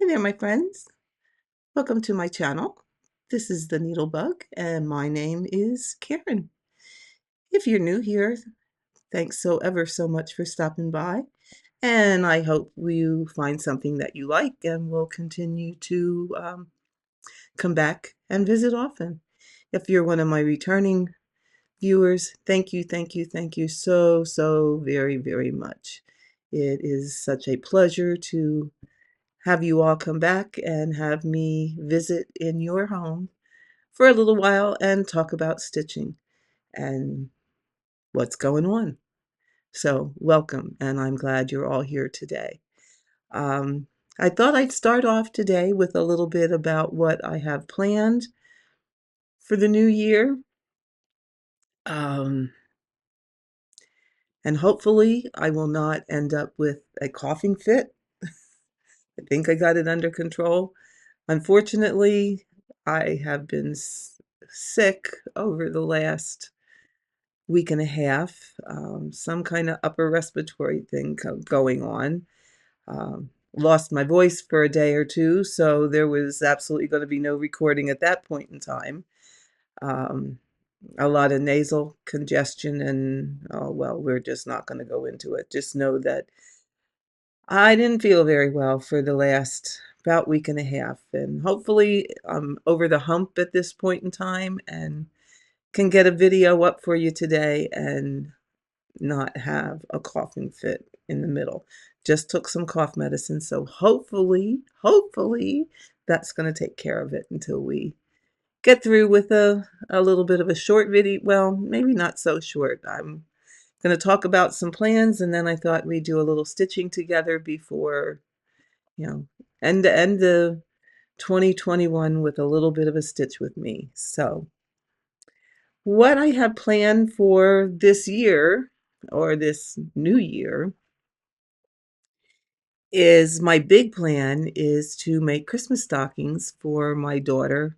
Hi there, my friends. Welcome to my channel. This is the Needlebug, and my name is Karen. If you're new here, thanks so ever so much for stopping by, and I hope you find something that you like and will continue to come back and visit often. If you're one of my returning viewers, thank you so very, very much. It is such a pleasure to have you all come back and have me visit in your home for a little while and talk about stitching and what's going on. So, welcome, and I'm glad you're all here today. Um, I thought I'd start off today with a little bit about what I have planned for the new year. Um, and hopefully, I will not end up with a coughing fit. I think I got it under control. Unfortunately, I have been sick over the last week and a half, some kind of upper respiratory thing going on. Lost my voice for a day or two, so there was absolutely going to be no recording at that point in time. Um, a lot of nasal congestion, and oh, well, we're just not going to go into it. Just know that I didn't feel very well for the last about week and a half, and hopefully I'm over the hump at this point in time and can get a video up for you today and not have a coughing fit in the middle. Just took some cough medicine, so hopefully that's going to take care of it until we get through with a little bit of a short video. Well, maybe not so short. I'm going to talk about some plans, and then I thought we'd do a little stitching together before, you know, end the 2021 with a little bit of a stitch with me. So, what I have planned for this year or this new year is my big plan is to make Christmas stockings for my daughter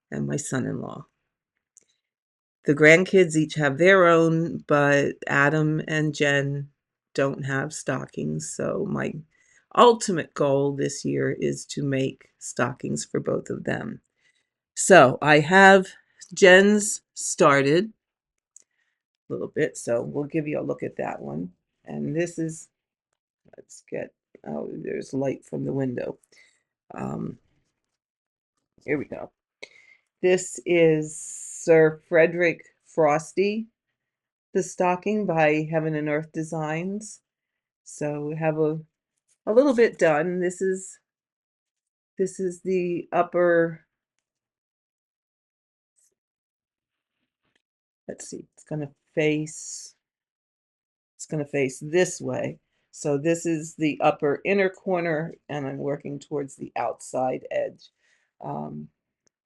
and my son-in-law. The grandkids each have their own, but Adam and Jen don't have stockings. So my ultimate goal this year is to make stockings for both of them. So I have Jen's started a little bit, so we'll give you a look at that one. And this is, let's get, oh, there's light from the window. Um, Here we go. This is Sir Frederick Frosty, the stocking by Heaven and Earth Designs. So we have a little bit done. This is the upper, let's see, it's gonna face this way. So this is the upper inner corner, and I'm working towards the outside edge. Um,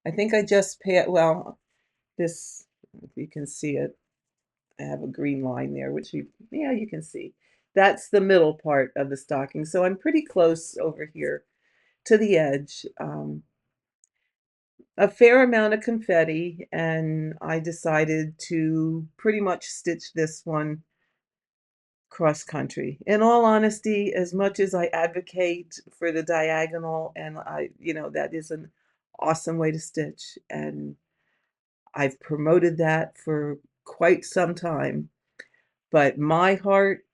I think I just well, this, if you can see it, I have a green line there, which yeah, you can see. That's the middle part of the stocking. So I'm pretty close over here to the edge. A fair amount of confetti, and I decided to pretty much stitch this one cross country. In all honesty, as much as I advocate for the diagonal, and that is an awesome way to stitch, and I've promoted that for quite some time, but my heart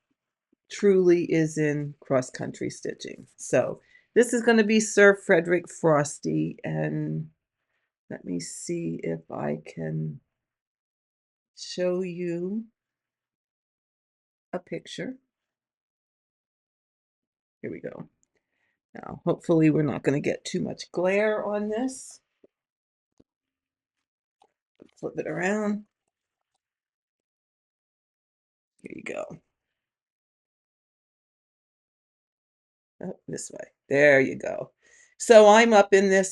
truly is in cross country stitching. So this is going to be Sir Frederick Frosty, and let me see if I can show you a picture. Here we go. Now, hopefully we're not going to get too much glare on this. Flip it around. Here you go. Oh, this way. There you go. So I'm up in the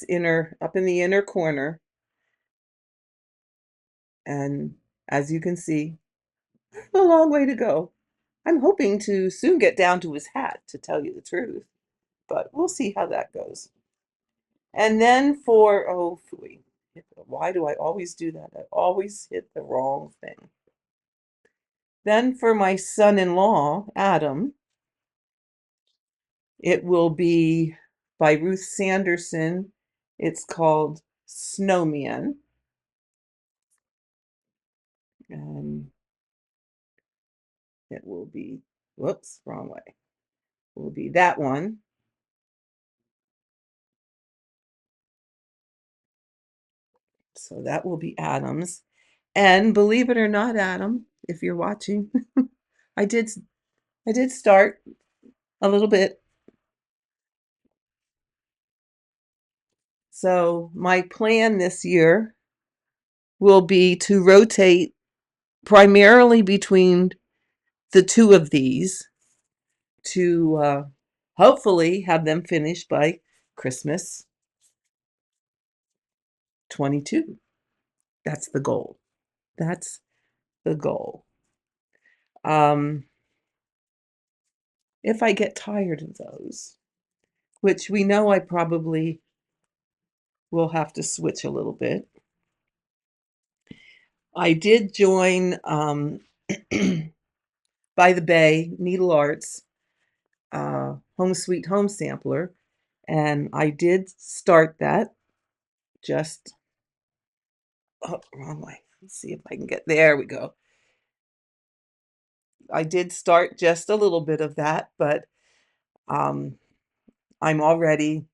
inner corner, and as you can see, a long way to go. I'm hoping to soon get down to his hat, to tell you the truth, but we'll see how that goes. And then for, oh, phooey, why do I always do that? I always hit the wrong thing. Then for my son-in-law, Adam, It will be by Ruth Sanderson. It's called Snowman. And it will be, whoops, wrong way. It will be that one. So that will be Adam's. And believe it or not, Adam, if you're watching, I did start a little bit. So my plan this year will be to rotate primarily between the two of these to hopefully have them finished by Christmas 22. That's the goal. That's the goal. If I get tired of those, which we know I probably will have to switch a little bit. I did join By the Bay Needle Arts Home Sweet Home Sampler, and I did start that just, oh, wrong way. Let's see if I can get, there we go. I did start just a little bit of that, but I'm already,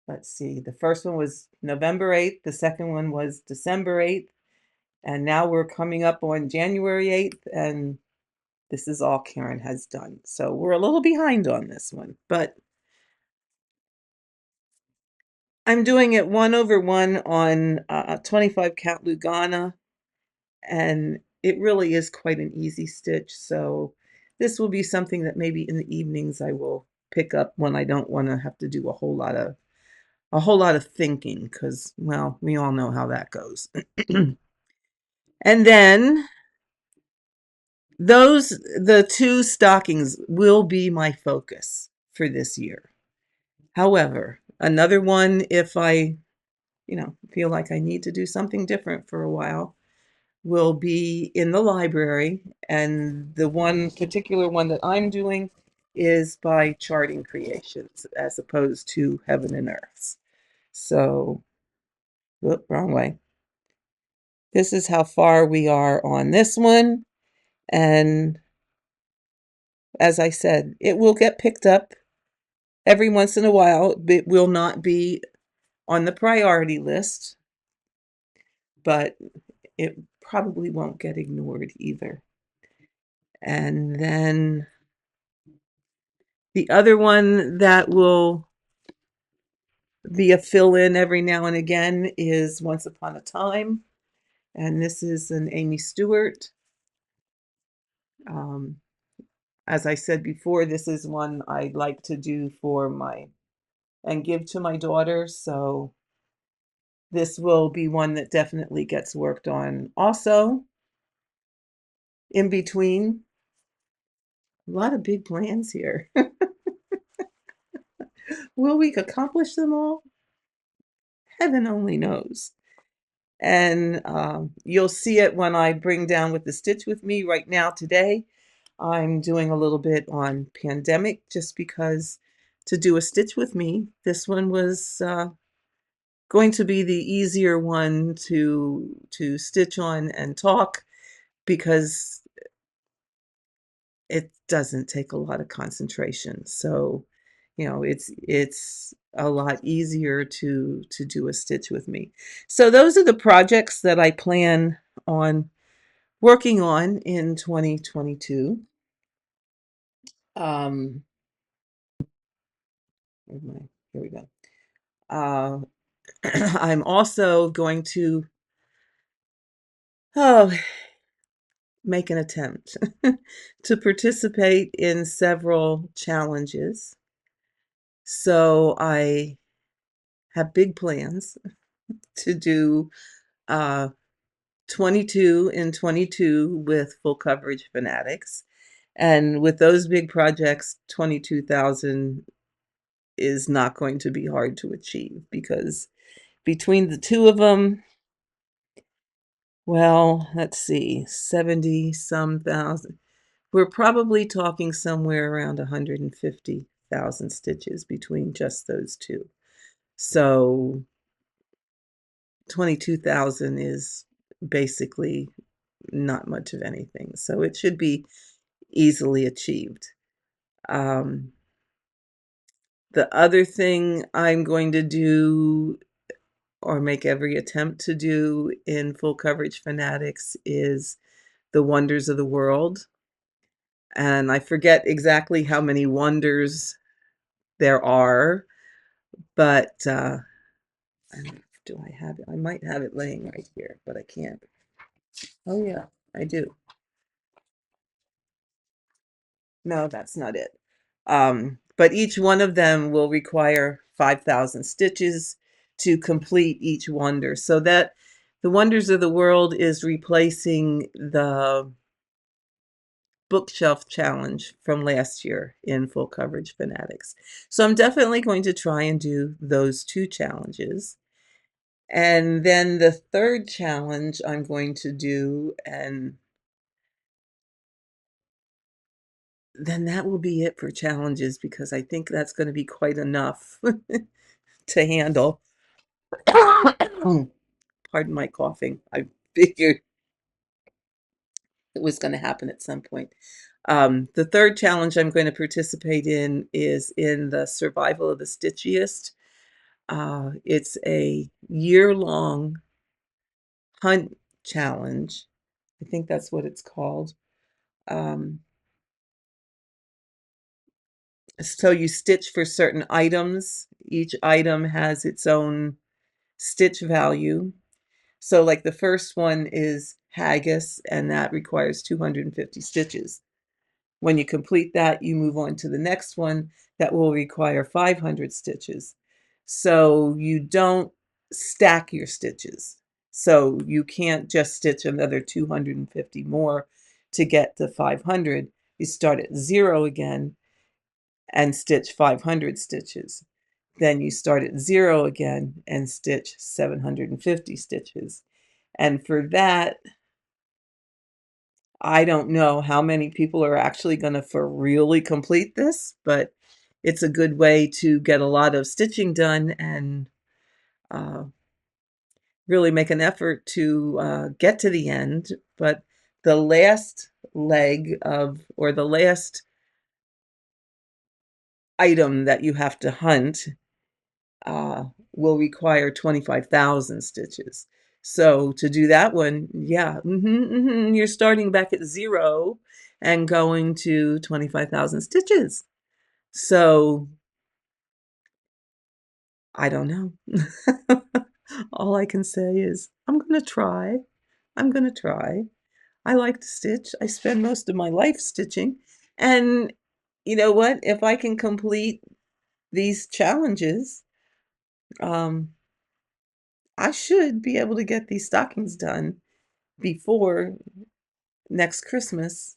let's see, the first one was November 8th, the second one was December 8th, and now we're coming up on January 8th, and this is all Karen has done. So we're a little behind on this one, but I'm doing it 1/1 on 25 count Lugana, and it really is quite an easy stitch. So this will be something that maybe in the evenings I will pick up when I don't want to have to do a whole lot of thinking, because, well, we all know how that goes. And then the two stockings will be my focus for this year. However, another one, if I, feel like I need to do something different for a while, will be in the library. And the one particular one that I'm doing is by Charting Creations as opposed to Heaven and Earths. So, whoop, wrong way. This is how far we are on this one. And as I said, it will get picked up every once in a while. It will not be on the priority list, but it probably won't get ignored either. And then the other one that will be a fill-in every now and again is Once Upon a Time. And this is an Amy Stewart. As I said before, this is one I like to do and give to my daughter. So this will be one that definitely gets worked on. Also, in between, a lot of big plans here. Will we accomplish them all? Heaven only knows. And you'll see it when I bring down with the Stitch with Me. Right now, today, I'm doing a little bit on pandemic, just because to do a Stitch with Me, this one was going to be the easier one to stitch on and talk, because it doesn't take a lot of concentration. So, it's a lot easier to do a Stitch with Me. So those are the projects that I plan on working on in 2022. Here we go. I'm also going to make an attempt to participate in several challenges. So I have big plans to do 22 in 22 with Full Coverage Fanatics. And with those big projects, 22,000 is not going to be hard to achieve, because between the two of them, well, let's see, 70 some thousand, we're probably talking somewhere around 150,000 stitches between just those two. So 22,000 is basically not much of anything. So it should be easily achieved. The other thing I'm going to do, or make every attempt to do in Full Coverage Fanatics, is the Wonders of the World. And I forget exactly how many wonders there are, but do I have it? I might have it laying right here, but I can't. Oh yeah, I do. No, that's not it. But each one of them will require 5,000 stitches to complete each wonder. So that the Wonders of the World is replacing the bookshelf challenge from last year in Full Coverage Fanatics. So I'm definitely going to try and do those two challenges. And then the third challenge I'm going to do, and then that will be it for challenges, because I think that's going to be quite enough to handle. Pardon my coughing. I figured it was going to happen at some point. The third challenge I'm going to participate in is in the Survival of the Stitchiest. It's a year-long hunt challenge. I think that's what it's called. So you stitch for certain items. Each item has its own stitch value. So like the first one is haggis, and that requires 250 stitches. When you complete that, you move on to the next one that will require 500 stitches. So you don't stack your stitches. So you can't just stitch another 250 more to get to 500. You start at 0 again and stitch 500 stitches. Then you start at 0 again and stitch 750 stitches. And for that, I don't know how many people are actually going to for really complete this, but it's a good way to get a lot of stitching done and uh, really make an effort to get to the end. But the last leg of, or the last item that you have to hunt will require 25,000 stitches. So to do that one, yeah, you're starting back at 0 and going to 25,000 stitches. So I don't know. All I can say is I'm going to try. I'm going to try. I like to stitch. I spend most of my life stitching. And you know what? If I can complete these challenges, um, I should be able to get these stockings done before next Christmas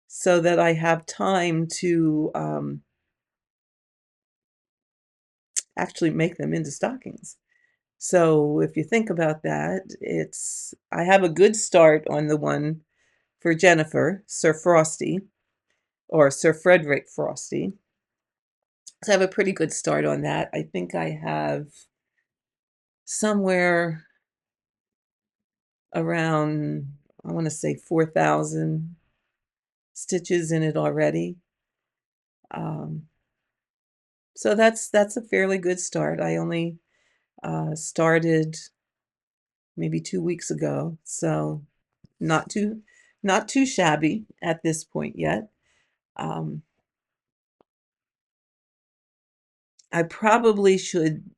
so that I have time to actually make them into stockings. So if you think about that, I have a good start on the one for Jennifer, Sir Frosty, or Sir Frederick Frosty. So I have a pretty good start on that. I think I have somewhere around, I want to say 4,000 stitches in it already. So that's a fairly good start. I only started maybe 2 weeks ago, so not too shabby at this point yet. Um, I probably should,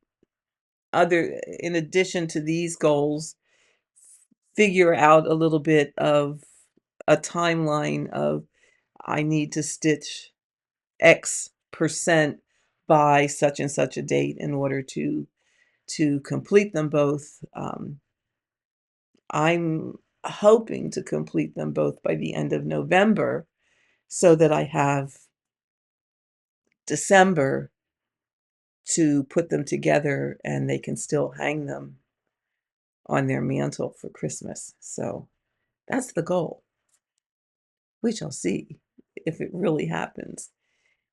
in addition to these goals, figure out a little bit of a timeline of I need to stitch X percent by such and such a date in order to complete them both. I'm hoping to complete them both by the end of November so that I have December to put them together and they can still hang them on their mantle for Christmas. So that's the goal. We shall see if it really happens.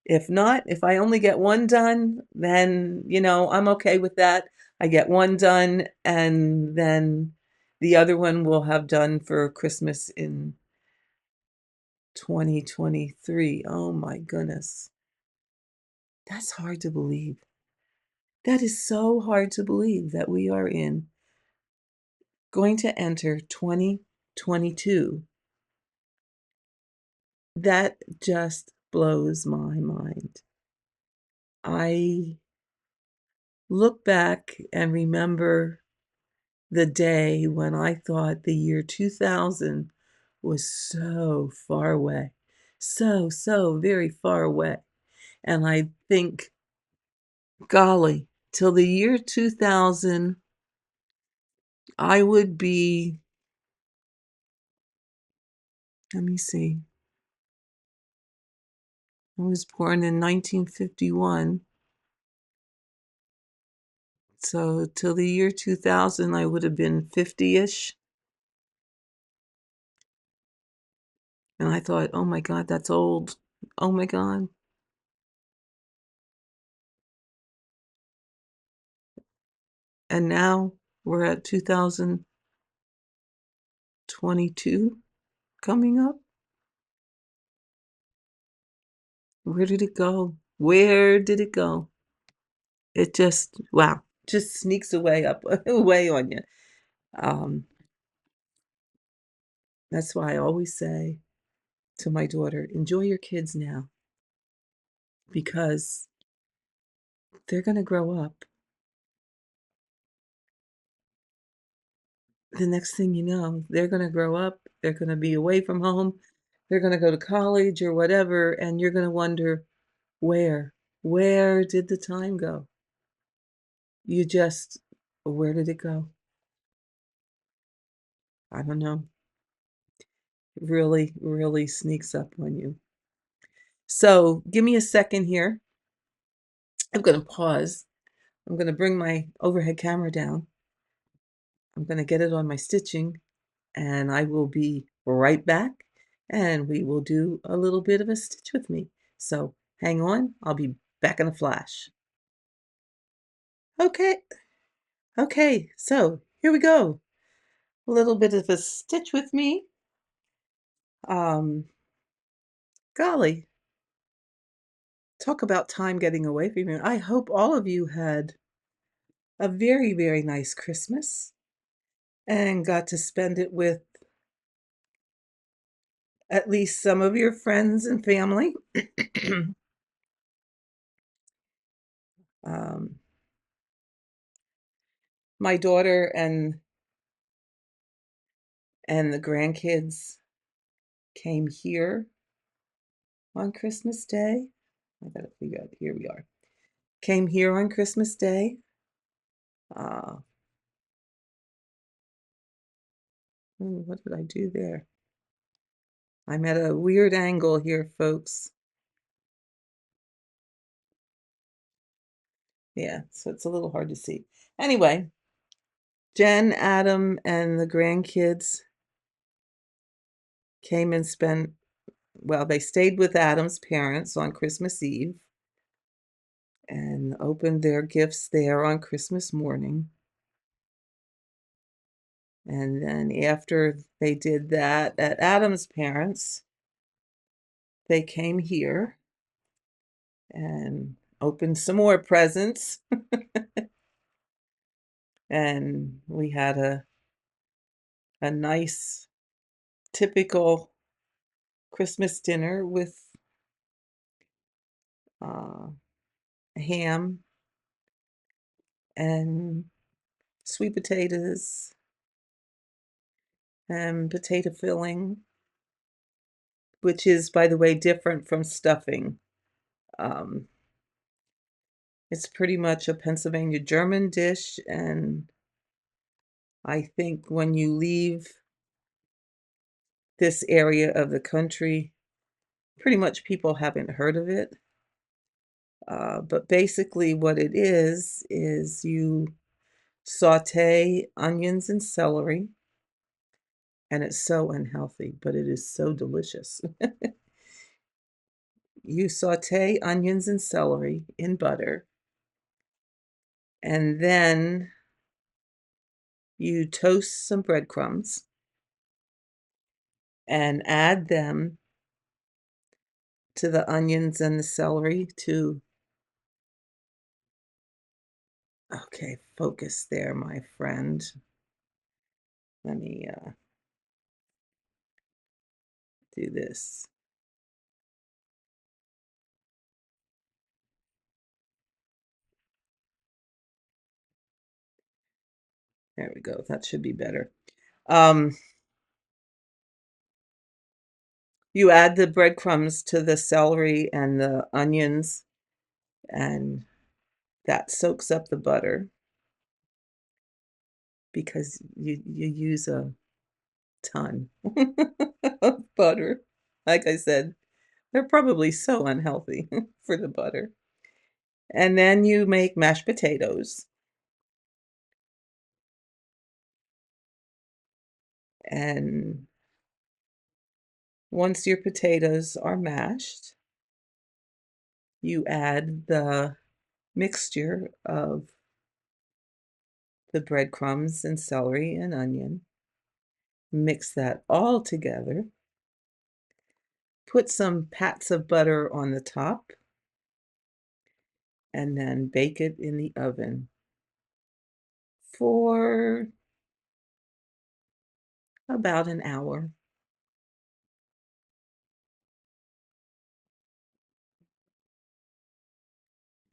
If not, if I only get one done, then, I'm okay with that. I get one done, and then the other one will have done for Christmas in 2023. Oh my goodness. That's hard to believe. That is so hard to believe that we are going to enter 2022. That just blows my mind. I look back and remember the day when I thought the year 2000 was so far away, so very far away. And I think, golly, till the year 2000, I would be, let me see, I was born in 1951. So till the year 2000, I would have been 50-ish. And I thought, oh my God, that's old. Oh my God. And now we're at 2022 coming up. Where did it go? Where did it go? It just, wow, just sneaks away up, away on you. Um, that's why I always say to my daughter, enjoy your kids now because they're going to grow up. The next thing you know, they're going to grow up. They're going to be away from home. They're going to go to college or whatever. And you're going to wonder, where? Where did the time go? You just, where did it go? I don't know. It really, really sneaks up on you. So give me a second here. I'm going to pause. I'm going to bring my overhead camera down. I'm going to get it on my stitching, and I will be right back, and we will do a little bit of a stitch with me. So hang on. I'll be back in a flash. Okay. Okay. So here we go. A little bit of a stitch with me. Golly, talk about time getting away from you. I hope all of you had a very, very nice Christmas and got to spend it with at least some of your friends and family. um, my daughter and the grandkids came here on Christmas Day. I gotta figure out, here we are. Came here on Christmas Day. What did I do there? I'm at a weird angle here, folks. Yeah, so it's a little hard to see. Anyway, Jen, Adam, and the grandkids came and spent, well, they stayed with Adam's parents on Christmas Eve and opened their gifts there on Christmas morning. And then after they did that at Adam's parents, they came here and opened some more presents. And we had a nice, typical Christmas dinner with ham and sweet potatoes and potato filling, which is, by the way, different from stuffing. Um, it's pretty much a Pennsylvania German dish, and I think when you leave this area of the country, pretty much people haven't heard of it. But basically what it is you saute onions and celery, and it's so unhealthy, but it is so delicious. You saute onions and celery in butter, and then you toast some breadcrumbs and add them to the onions and the celery to okay, focus there, my friend. Let me, do this. There we go, that should be better. Um, you add the breadcrumbs to the celery and the onions, and that soaks up the butter because you use a ton of butter. Like I said, they're probably so unhealthy for the butter. And then you make mashed potatoes. And once your potatoes are mashed, you add the mixture of the breadcrumbs and celery and onion. Mix that all together. Put some pats of butter on the top and then bake it in the oven for about an hour.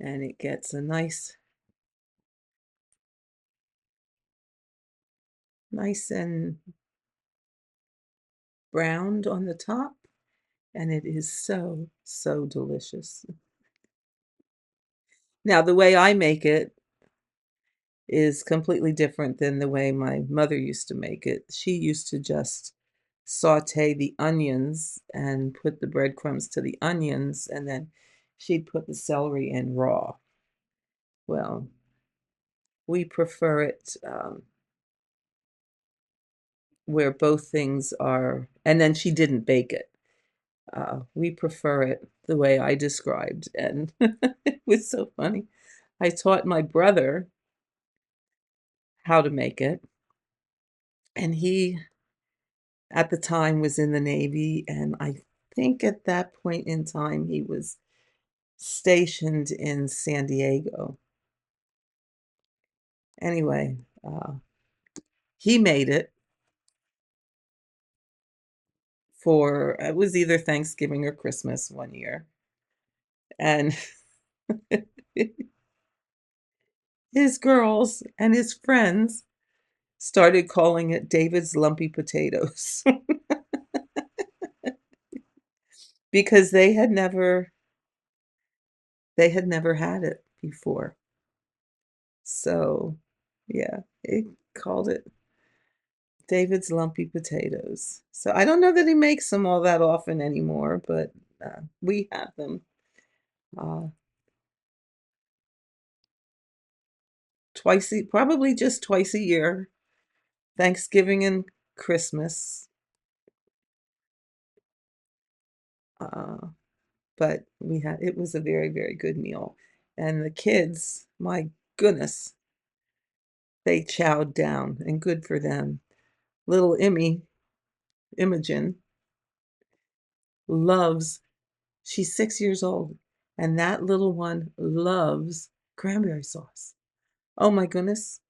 And it gets a nice and browned on the top, and it is so, so delicious. Now, the way I make it is completely different than the way my mother used to make it. She used to just saute the onions and put the breadcrumbs to the onions, and then she'd put the celery in raw. Well, we prefer it where both things are, and then she didn't bake it. We prefer it the way I described, and it was so funny. I taught my brother how to make it, and he, at the time, was in the Navy, and I think at that point in time, he was stationed in San Diego. Anyway, he made it for it was either Thanksgiving or Christmas one year, and his girls and his friends started calling it David's lumpy potatoes because they had never had it before. So, yeah, it called it David's lumpy potatoes. So I don't know that he makes them all that often anymore, but we have them uh, probably just twice a year, Thanksgiving and Christmas. Uh, but it was a very, very good meal. And the kids, my goodness, they chowed down, and good for them. Little Imogen, loves, she's 6 years old, and that little one loves cranberry sauce. Oh my goodness.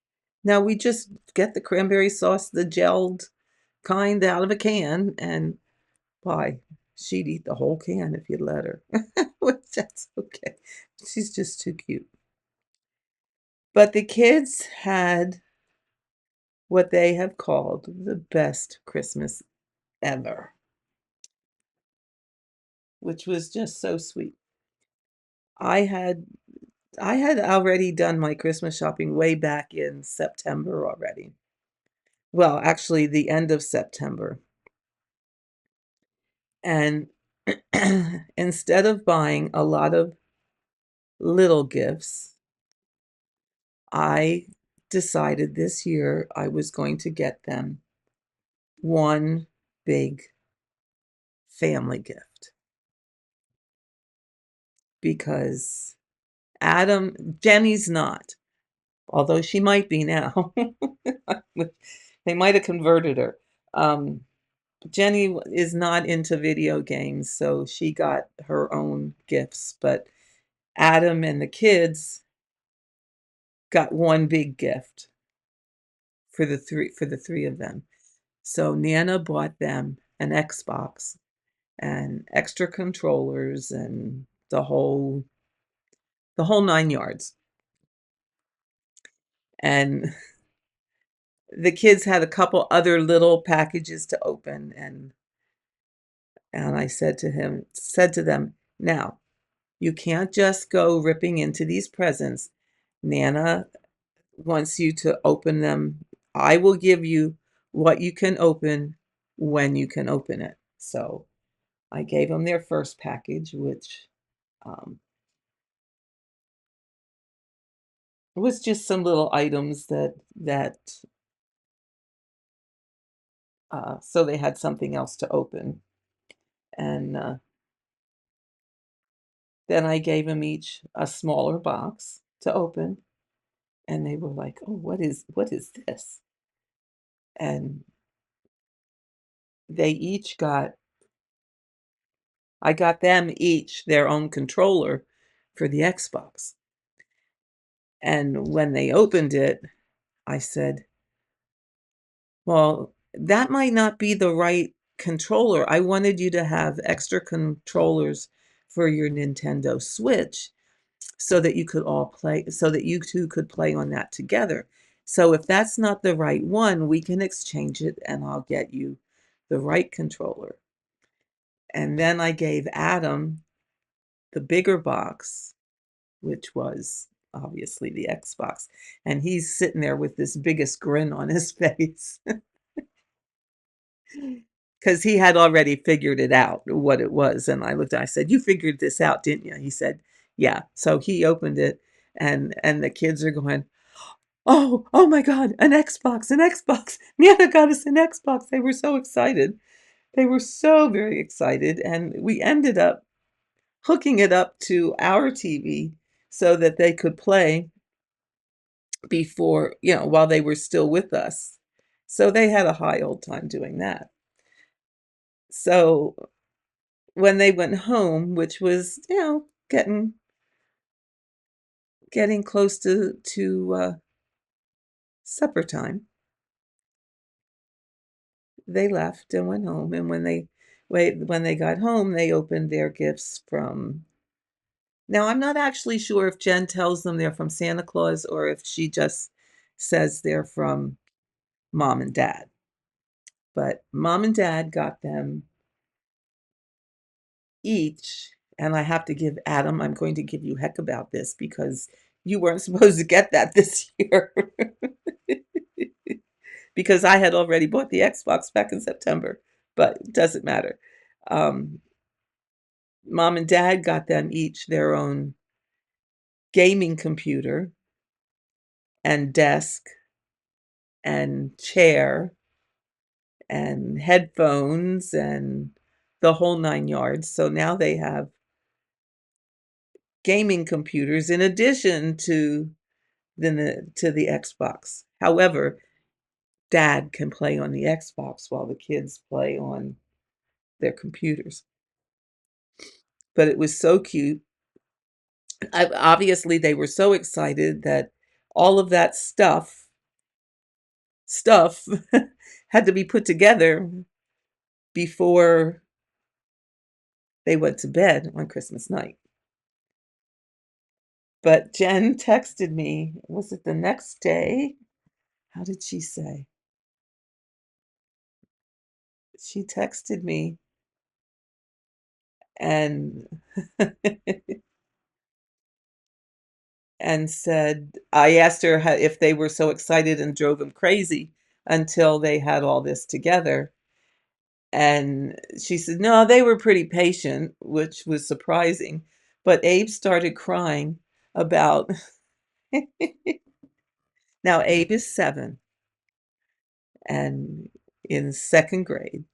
Now we just get the cranberry sauce, the gelled kind out of a can, and why, she'd eat the whole can if you'd let her. Which that's okay. She's just too cute. But the kids had what they have called the best Christmas ever, which was just so sweet. I had I had already done my Christmas shopping way back in September already. Well, actually the end of September. And instead of buying a lot of little gifts, I decided this year I was going to get them one big family gift because Jenny's not, although she might be now. They might have converted her. Um, Jenny is not into video games, so she got her own gifts, but Adam and the kids got one big gift for the three of them. So Nana bought them an Xbox and extra controllers and the whole 9 yards. And the kids had a couple other little packages to open, and I said to them, "Now, you can't just go ripping into these presents. Nana wants you to open them. I will give you what you can open when you can open it." So I gave them their first package, which um, was just some little items so they had something else to open. And then I gave them each a smaller box to open, and they were like, "Oh, what is this?" And they each got I got them each their own controller for the Xbox. And when they opened it, I said, "Well, that might not be the right controller. I wanted you to have extra controllers for your Nintendo Switch so that so that you two could play on that together. So if that's not the right one, we can exchange it and I'll get you the right controller." And then I gave Adam the bigger box, which was obviously the Xbox. And he's sitting there with this biggest grin on his face because he had already figured it out what it was. And I said, "You figured this out, didn't you?" He said, "Yeah." So he opened it, and the kids are going, "Oh, oh my God, an Xbox, an Xbox. Nana got us an Xbox." They were so excited. They were so very excited. And we ended up hooking it up to our TV so that they could play before, while they were still with us. So they had a high old time doing that. So when they went home, which was, getting close to supper time, they left and went home. And when they got home, they opened their gifts from. Now, I'm not actually sure if Jen tells them they're from Santa Claus or if she just says they're from mom and dad. But mom and dad got them each, and I have to give Adam, I'm going to give you heck about this because you weren't supposed to get that this year because I had already bought the Xbox back in September, but it doesn't matter. Um, Mom and dad got them each their own gaming computer and desk and chair and headphones and the whole 9 yards. So now they have gaming computers in addition to the Xbox. However, dad can play on the Xbox while the kids play on their computers. But it was so cute. Obviously, they were so excited that all of that stuff had to be put together before they went to bed on Christmas night. But Jen texted me, was it the next day? How did she say? She texted me and and said, I asked her if they were so excited and drove them crazy until they had all this together. And she said, no, they were pretty patient, which was surprising. But Abe started crying about, now Abe is 7. And in second grade.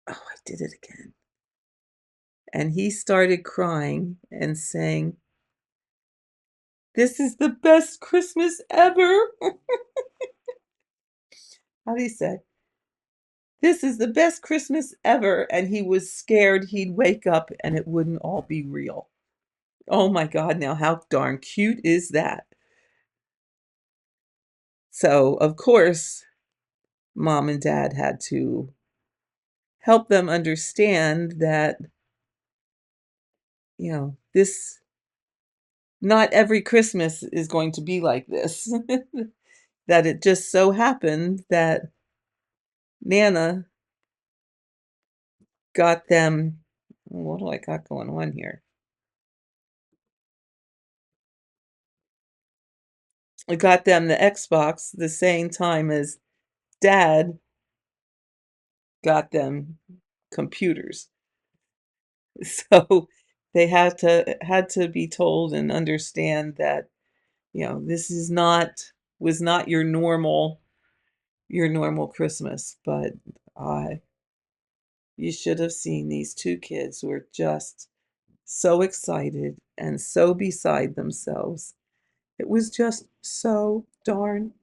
Oh, I did it again. And he started crying and saying, "This is the best Christmas ever." How do you say? "This is the best Christmas ever." And he was scared he'd wake up and it wouldn't all be real. Oh my God, now how darn cute is that? So, of course, mom and dad had to help them understand that, this not every Christmas is going to be like this. That it just so happened that Nana got them, what do I got going on here? I got them the Xbox the same time as dad got them computers. So they had to be told and understand that, this is not was not your normal Christmas, but I you should have seen these two kids who were just so excited and so beside themselves. It was just so darn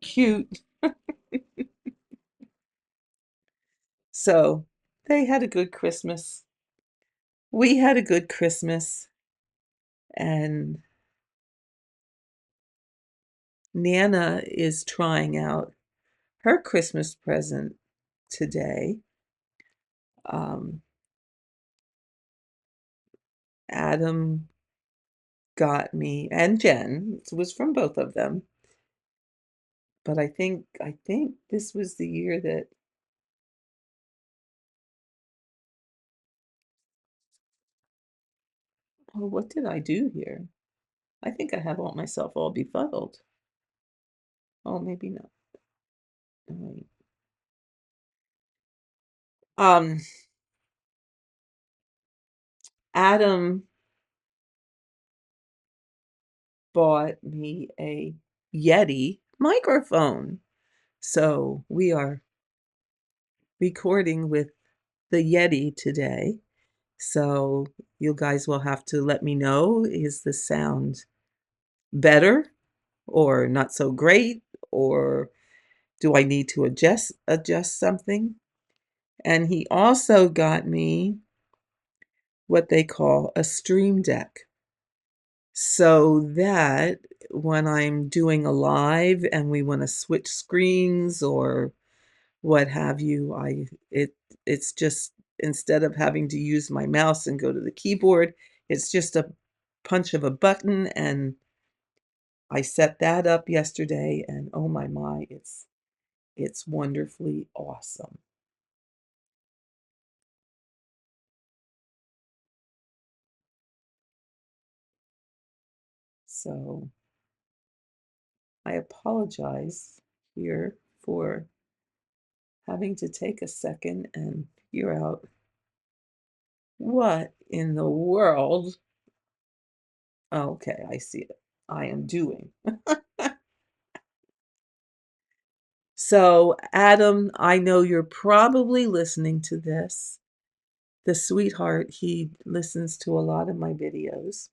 cute. So they had a good Christmas. We had a good Christmas, and Nana is trying out her Christmas present today. Um, Adam got me, and Jen, it was from both of them, but I think this was the year that, oh, what did I do here? I think I have myself all befuddled. Oh, maybe not. Wait. Um, Adam bought me a Yeti microphone. So we are recording with the Yeti today. So you guys will have to let me know, is the sound better or not so great, or do I need to adjust something? And he also got me what they call a stream deck, so that when I'm doing a live and we want to switch screens or what have you, it's just, instead of having to use my mouse and go to the keyboard, it's just a punch of a button, and I set that up yesterday, and oh my, it's wonderfully awesome. So I apologize here for having to take a second and figure out what in the world, okay, I see it, I am doing. So, Adam, I know you're probably listening to this. The sweetheart, he listens to a lot of my videos.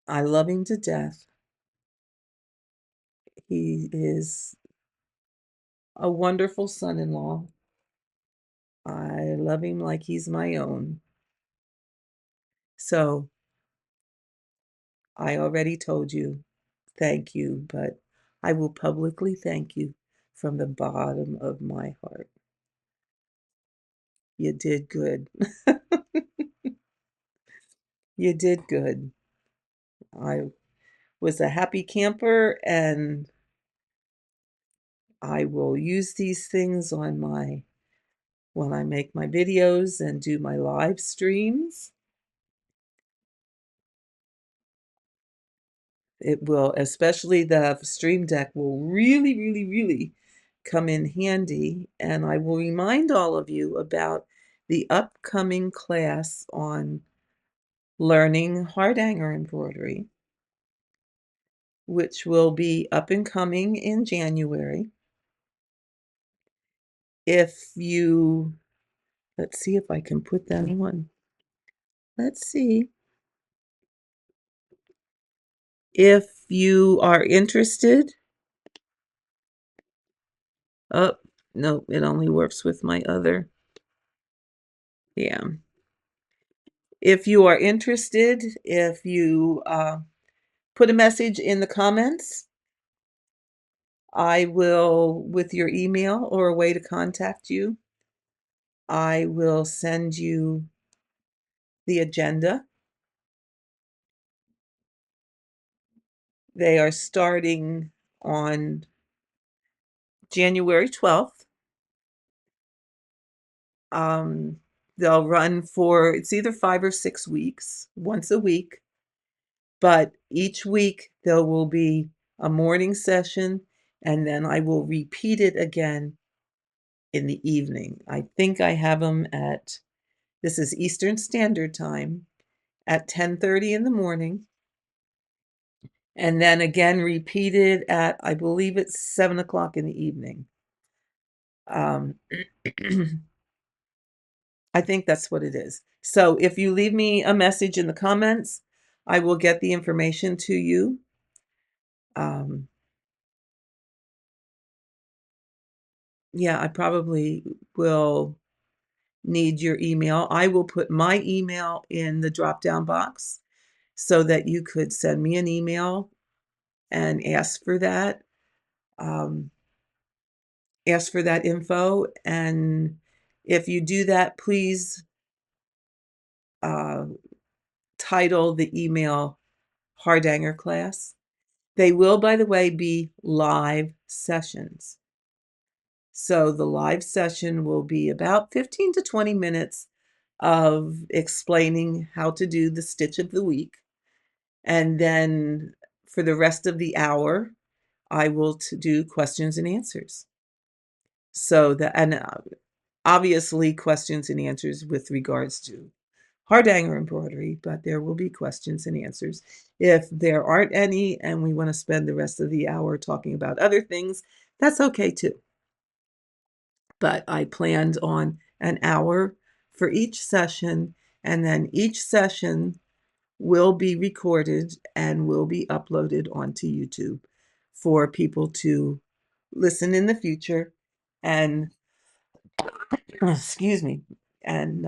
I love him to death. He is a wonderful son-in-law. I love him like he's my own. So, I already told you, thank you, but I will publicly thank you from the bottom of my heart. You did good. You did good. I was a happy camper, and I will use these things when I make my videos and do my live streams. It will, especially the stream deck will really, really, really come in handy. And I will remind all of you about the upcoming class on learning Hardanger embroidery. which will be up and coming in January. If you, let's see if I can put that on. Let's see. If you are interested, oh, no, it only works with my other. Yeah. If you are interested, if you put a message in the comments, I will, with your email or a way to contact you, I will send you the agenda. They are starting on January 12th. They'll run for, it's either 5 or 6 weeks, once a week, but each week there will be a morning session, and then I will repeat it again in the evening. I think I have them at, this is Eastern Standard Time, at 10:30 in the morning, and then again repeated at, I believe it's 7 o'clock in the evening. Um, I think that's what it is. So if you leave me a message in the comments, I will get the information to you. Yeah, I probably will need your email. I will put my email in the drop-down box so that you could send me an email and um, ask for that info. And if you do that, please uh, title the email Hardanger class. They will, by the way, be live sessions. So the live session will be about 15 to 20 minutes of explaining how to do the stitch of the week. And then for the rest of the hour, I will do questions and answers. So that, and obviously questions and answers with regards to Hardanger embroidery, but there will be questions and answers. If there aren't any and we want to spend the rest of the hour talking about other things, that's okay too. But I planned on an hour for each session, and then each session will be recorded and will be uploaded onto YouTube for people to listen in the future and, excuse me, and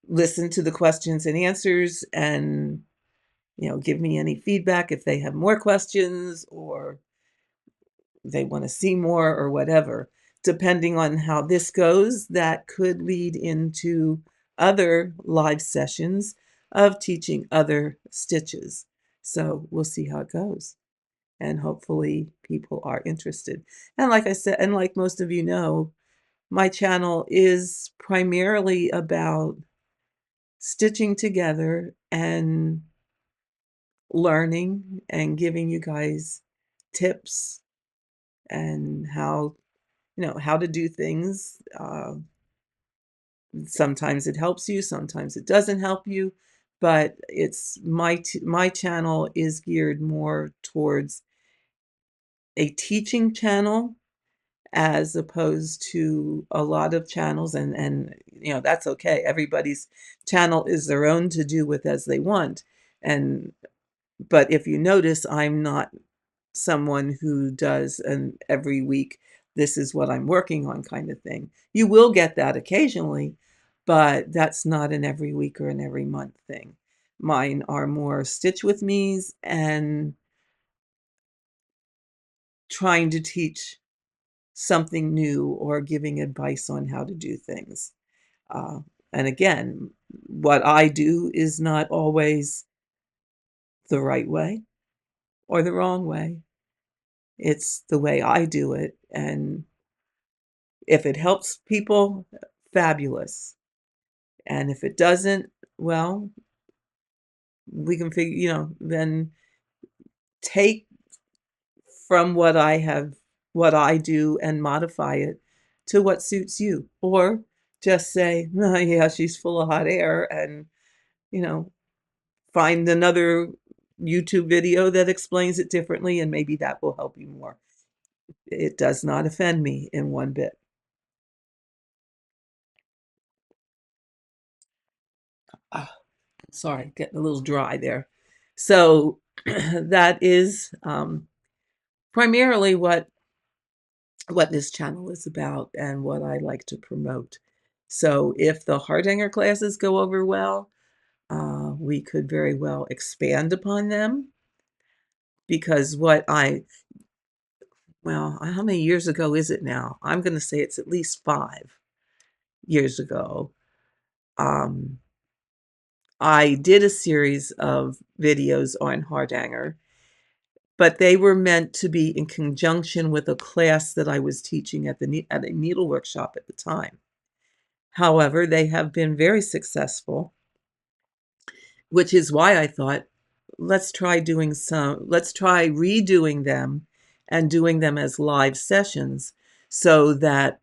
listen to the questions and answers and, give me any feedback if they have more questions or they want to see more or whatever. Depending on how this goes, that could lead into other live sessions of teaching other stitches. So we'll see how it goes. And hopefully people are interested. And like I said, and like most of you know, my channel is primarily about stitching together and learning and giving you guys tips and how to do things. Sometimes it helps you, sometimes it doesn't help you, but it's my channel is geared more towards a teaching channel as opposed to a lot of channels, and that's okay. Everybody's channel is their own to do with as they want. And but if you notice, I'm not someone who does an every week, this is what I'm working on kind of thing. You will get that occasionally, but that's not an every week or an every month thing. Mine are more stitch with me's and trying to teach something new or giving advice on how to do things. Uh, and again, what I do is not always the right way or the wrong way. It's the way I do it. And if it helps people, fabulous. And if it doesn't, well, we can figure, then take from what I do and modify it to what suits you. Or just say, oh, yeah, she's full of hot air and, you know, find another YouTube video that explains it differently, and maybe that will help you more. It does not offend me in one bit. Ah, sorry, getting a little dry there. So that is primarily what this channel is about and what I like to promote. So if the Hardanger classes go over well, we could very well expand upon them, because well, how many years ago is it now? I'm going to say it's at least 5 years ago. I did a series of videos on Hardanger, but they were meant to be in conjunction with a class that I was teaching at a needle workshop at the time. However, they have been very successful, which is why I thought, let's try redoing them and doing them as live sessions, so that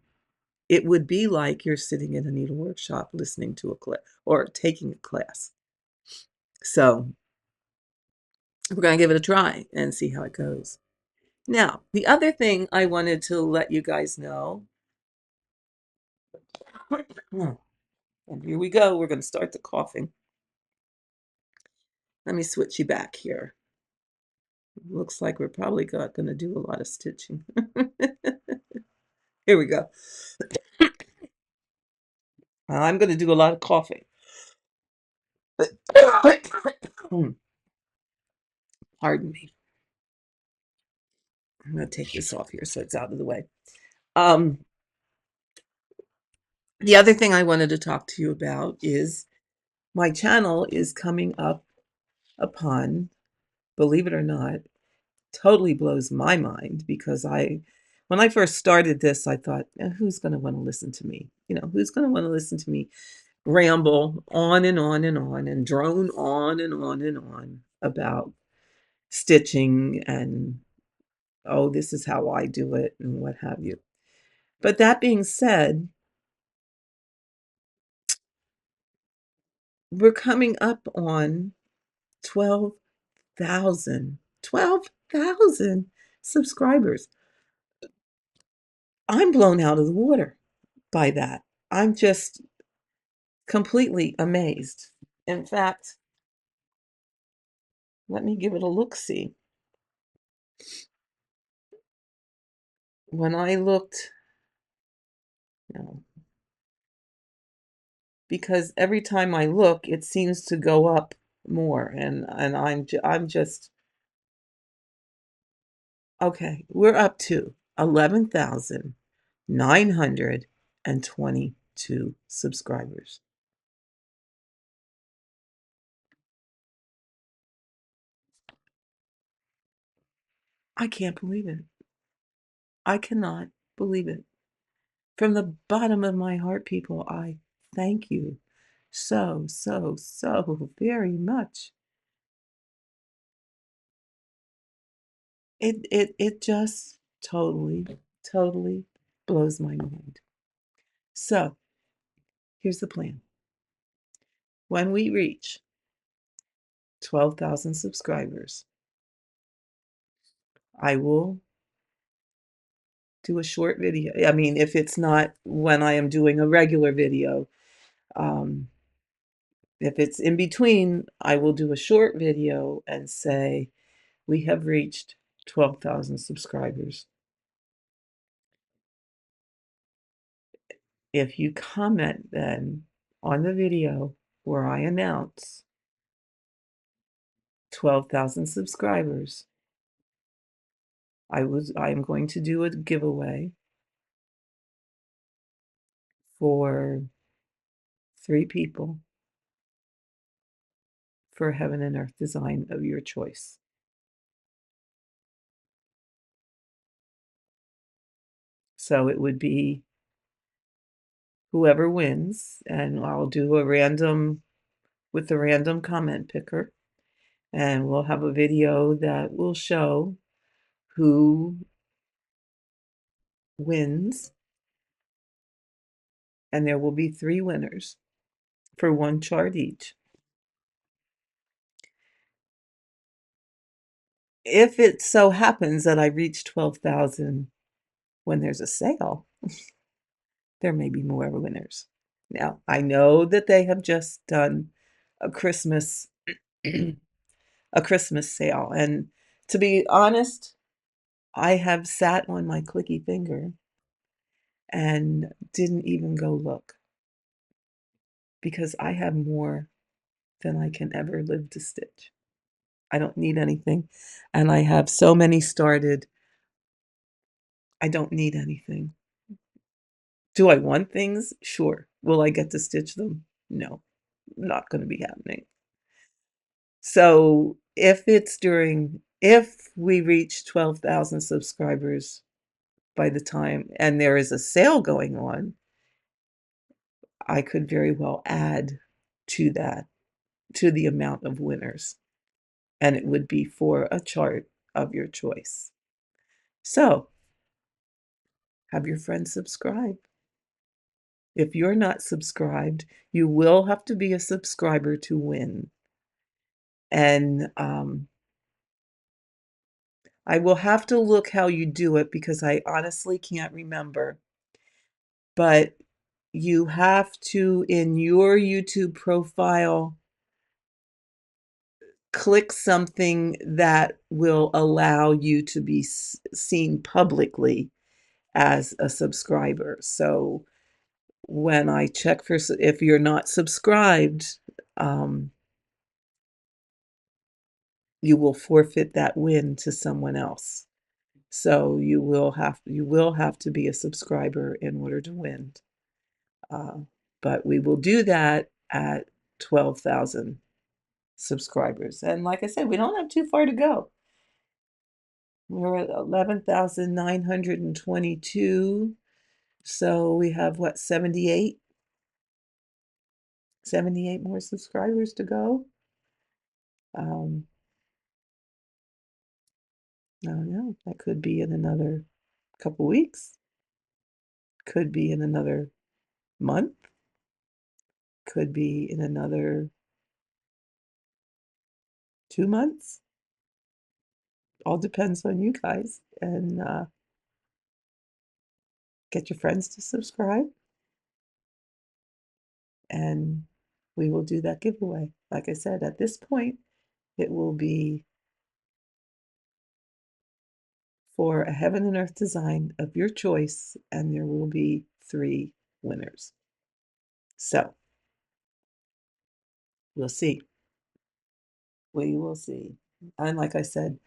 it would be like you're sitting in a needle workshop listening to a class or taking a class. So we're going to give it a try and see how it goes. Now, the other thing I wanted to let you guys know, and here we go, we're going to start the coughing. Let me switch you back here. Looks like we're probably going to do a lot of stitching. Here we go. I'm going to do a lot of coughing. Pardon me. I'm going to take this off here so it's out of the way. The other thing I wanted to talk to you about is my channel is coming up upon, believe it or not, totally blows my mind, because when I first started this, I thought, who's going to want to listen to me? Who's going to want to listen to me ramble on and on and on and drone on and on and on about stitching and, oh, this is how I do it and what have you. But that being said, we're coming up on 12,000 subscribers. I'm blown out of the water by that. I'm just completely amazed. In fact, let me give it a look-see. When I looked, no, because every time I look, it seems to go up more, and I'm just okay. We're up to 11,922 subscribers. I can't believe it. I cannot believe it. From the bottom of my heart, people, I thank you so, so, so very much. It just totally blows my mind. So here's the plan. When we reach 12,000 subscribers, I will do a short video. I mean, if it's not when I am doing a regular video, if it's in between, I will do a short video and say, we have reached 12,000 subscribers. If you comment then on the video where I announce 12,000 subscribers, I am going to do a giveaway for 3 people for Heaven and Earth design of your choice. So it would be whoever wins, and I'll do a random with the random comment picker, and we'll have a video that will show who wins, and there will be 3 winners for 1 chart each. if it so happens that I reach 12,000 when there's a sale, there may be more winners. Now, I know that they have just done a Christmas a Christmas sale, and to be honest, I have sat on my clicky finger and didn't even go look because I have more than I can ever live to stitch. I don't need anything, and I have so many started. I don't need anything. Do I want things? Sure. Will I get to stitch them? No, not going to be happening. So if we reach 12,000 subscribers by the time, and there is a sale going on, I could very well add to that, to the amount of winners, and it would be for a chart of your choice. So have your friends subscribe. If you're not subscribed, you will have to be a subscriber to win. And I will have to look how you do it because I honestly can't remember. But you have to, in your YouTube profile, click something that will allow you to be seen publicly as a subscriber. So when I check for, if you're not subscribed, you will forfeit that win to someone else. So you will have to be a subscriber in order to win. But we will do that at 12,000 subscribers. And like I said, we don't have too far to go. We're at 11,922. So we have what, 78 more subscribers to go. I don't know. That could be in another couple weeks. Could be in another month. Could be in another 2 months. All depends on you guys. And get your friends to subscribe. And we will do that giveaway. Like I said, at this point, it will be for a heaven and earth design of your choice, and there will be 3 winners. So we'll see. We will see. And like I said,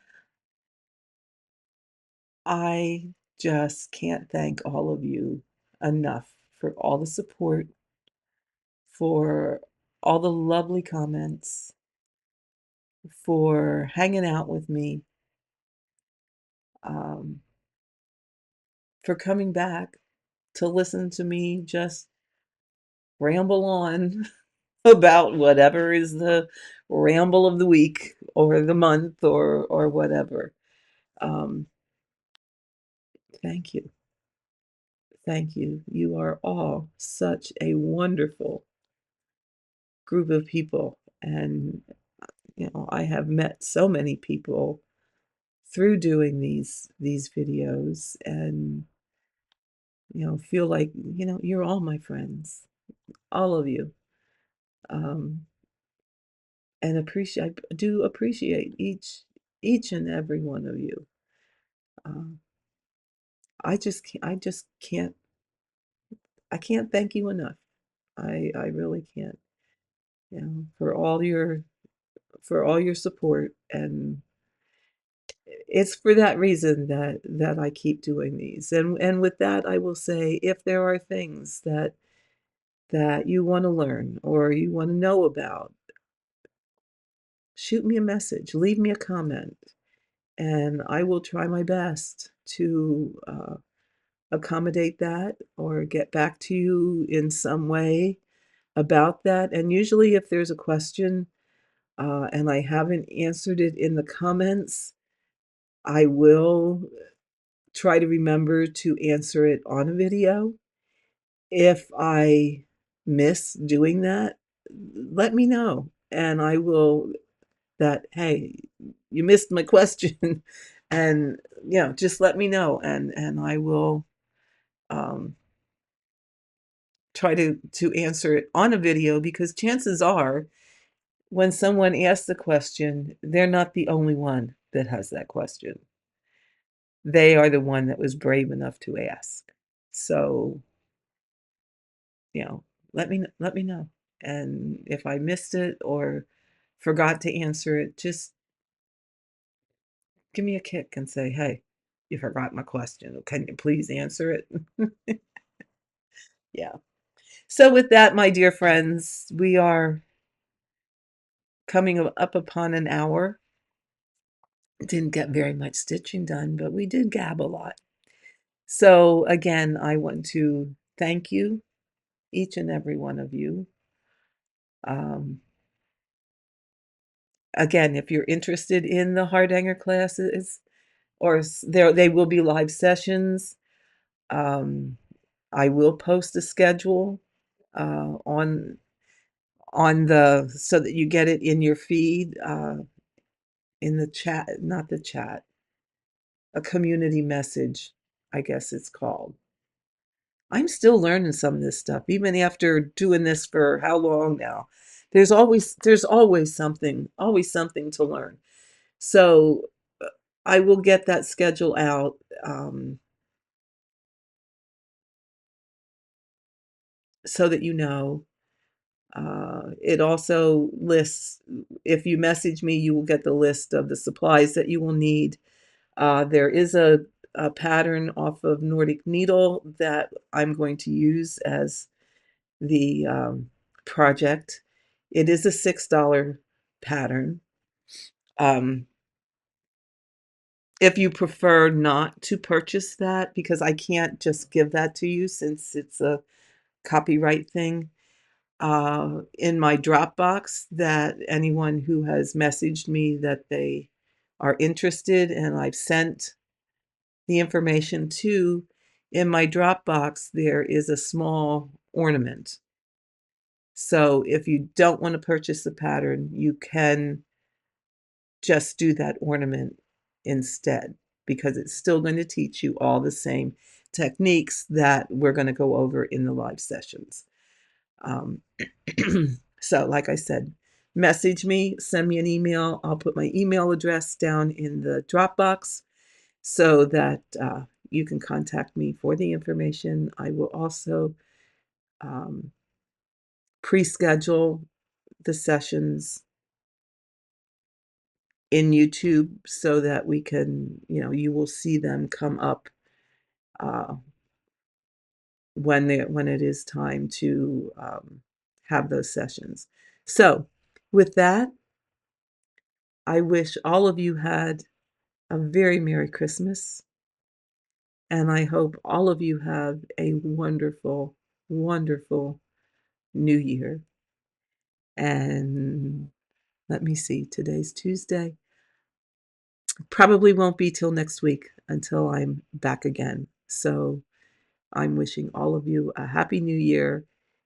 I just can't thank all of you enough for all the support, for all the lovely comments, for hanging out with me, um, for coming back to listen to me just ramble on about whatever is the ramble of the week or the month or whatever. Um, thank you. Thank you. You are all such a wonderful group of people. And, I have met so many people through doing these videos and, feel like, you're all my friends, all of you. Um, and I do appreciate each and every one of you. Um, I can't thank you enough. I really can't. For all your support, and it's for that reason that I keep doing these. And with that, I will say, if there are things that you want to learn or you want to know about, shoot me a message, leave me a comment, and I will try my best to accommodate that or get back to you in some way about that. And usually, if there's a question and I haven't answered it in the comments, I will try to remember to answer it on a video. If I miss doing that, let me know, and I will that, hey, you missed my question, and just let me know, and I will um, try to answer it on a video, because chances are when someone asks the question, they're not the only one that has that question. They are the one that was brave enough to ask. So, you know, let me know. And if I missed it or forgot to answer it, just give me a kick and say, "Hey, you forgot my question. Can you please answer it?" Yeah. So with that, my dear friends, we are coming up upon an hour. Didn't get very much stitching done, but we did gab a lot. So again, I want to thank you, each and every one of you. Um, Again, if you're interested in the Hardanger classes, or there they will be live sessions. Um, I will post a schedule on the so that you get it in your feed, in the chat, not the chat, a community message, I guess it's called. I'm still learning some of this stuff, even after doing this for how long now. There's always something to learn. So I will get that schedule out, so that you know. It also lists, if you message me, you will get the list of the supplies that you will need. There is a pattern off of Nordic Needle that I'm going to use as the project. It is a $6 pattern. Um, if you prefer not to purchase that, because I can't just give that to you since it's a copyright thing, in my Dropbox, that anyone who has messaged me that they are interested and I've sent the information to, in my Dropbox, there is a small ornament. So if you don't want to purchase the pattern, you can just do that ornament instead, because it's still going to teach you all the same techniques that we're going to go over in the live sessions. Um, so, like I said, message me, send me an email. I'll put my email address down in the Dropbox so that you can contact me for the information. I will also um, pre-schedule the sessions in YouTube so that we can, you will see them come up uh, when it is time to have those sessions. So, with that, I wish all of you had a very Merry Christmas, and I hope all of you have a wonderful, wonderful New Year. And let me see, today's Tuesday. Probably won't be till next week until I'm back again. So I'm wishing all of you a happy new year,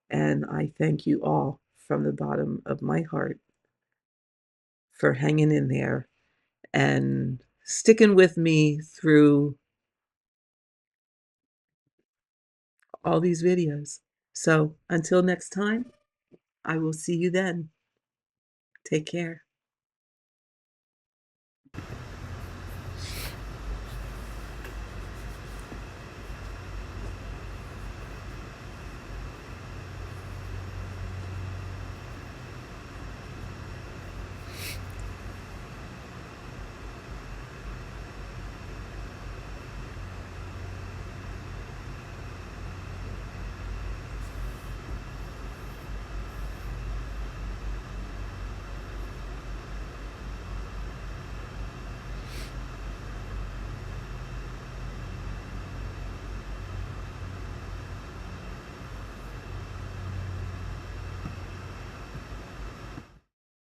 and I thank you all from the bottom of my heart for hanging in there and sticking with me through all these videos. So until next time, I will see you then. Take care.